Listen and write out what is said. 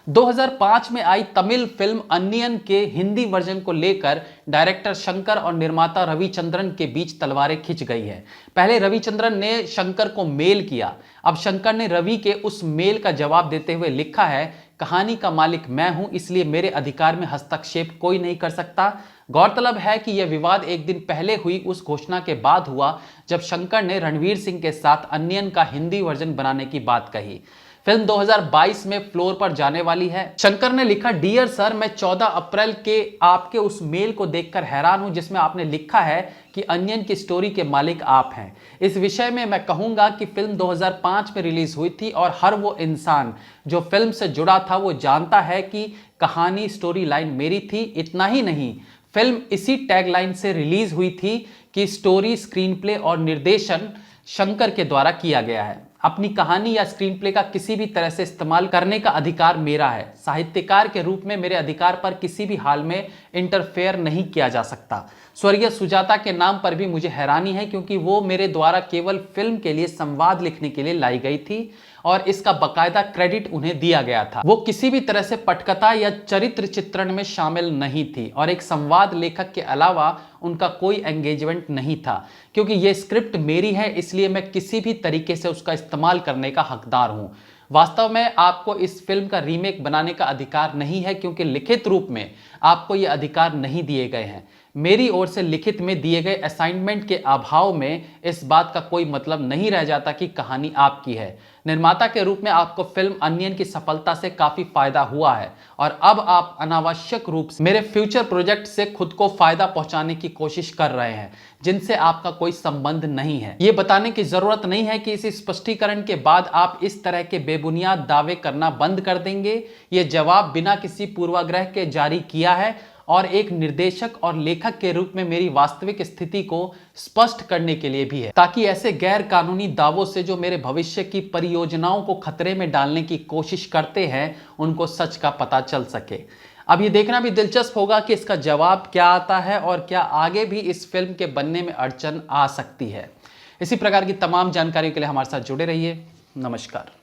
2005 में आई तमिल फिल्म अन्नियन के हिंदी वर्जन को लेकर डायरेक्टर शंकर और निर्माता रविचंद्रन के बीच तलवारें खिंच गई है। पहले रविचंद्रन ने शंकर को मेल किया, अब शंकर ने रवि के उस मेल का जवाब देते हुए लिखा है, कहानी का मालिक मैं हूं, इसलिए मेरे अधिकार में हस्तक्षेप कोई नहीं कर सकता। गौरतलब है कि यह विवाद एक दिन पहले हुई उस घोषणा के बाद हुआ जब शंकर ने रणवीर सिंह के साथ अन्नियन का हिंदी वर्जन बनाने की बात कही। फिल्म 2022 में फ्लोर पर जाने वाली है। शंकर ने लिखा, डियर सर, मैं 14 अप्रैल के आपके उस मेल को देखकर हैरान हूं जिसमें आपने लिखा है कि अन्नियन की स्टोरी के मालिक आप हैं। इस विषय में मैं कहूंगा कि फिल्म 2005 में रिलीज हुई थी और हर वो इंसान जो फिल्म से जुड़ा था वो जानता है कि कहानी स्टोरी लाइन मेरी थी। इतना ही नहीं, फिल्म इसी टैगलाइन से रिलीज हुई थी कि स्टोरी, स्क्रीन प्ले और निर्देशन शंकर के द्वारा किया गया है। अपनी कहानी या स्क्रीन प्ले का किसी भी तरह से इस्तेमाल करने का अधिकार मेरा है। साहित्यकार के रूप में मेरे अधिकार पर किसी भी हाल में इंटरफेयर नहीं किया जा सकता। स्वर्गीय सुजाता के नाम पर भी मुझे हैरानी है क्योंकि वो मेरे द्वारा केवल फिल्म के लिए संवाद लिखने के लिए लाई गई थी और इसका बकायदा क्रेडिट उन्हें दिया गया था। वो किसी भी तरह से पटकथा या चरित्र चित्रण में शामिल नहीं थी और एक संवाद लेखक के अलावा उनका कोई एंगेजमेंट नहीं था। क्योंकि ये स्क्रिप्ट मेरी है इसलिए मैं किसी भी तरीके से उसका इस्तेमाल करने का हकदार हूं। वास्तव में आपको इस फिल्म का रीमेक बनाने का अधिकार नहीं है क्योंकि लिखित रूप में आपको ये अधिकार नहीं दिए गए हैं। मेरी ओर से लिखित में दिए गए असाइनमेंट के अभाव में इस बात का कोई मतलब नहीं रह जाता कि कहानी आपकी है। निर्माता के रूप में आपको फिल्म अन्नियन की सफलता से काफी फायदा हुआ है और अब आप अनावश्यक रूप से मेरे फ्यूचर प्रोजेक्ट से खुद को फायदा पहुंचाने की कोशिश कर रहे हैं जिनसे आपका कोई संबंध नहीं है। ये बताने की जरूरत नहीं है कि इस स्पष्टीकरण के बाद आप इस तरह के बेबुनियाद दावे करना बंद कर देंगे। ये जवाब बिना किसी पूर्वाग्रह के जारी किया है और एक निर्देशक और लेखक के रूप में मेरी वास्तविक स्थिति को स्पष्ट करने के लिए भी है, ताकि ऐसे गैर कानूनी दावों से जो मेरे भविष्य की परियोजनाओं को खतरे में डालने की कोशिश करते हैं उनको सच का पता चल सके। अब ये देखना भी दिलचस्प होगा कि इसका जवाब क्या आता है और क्या आगे भी इस फिल्म के बनने में अड़चन आ सकती है। इसी प्रकार की तमाम जानकारी के लिए हमारे साथ जुड़े रहिए। नमस्कार।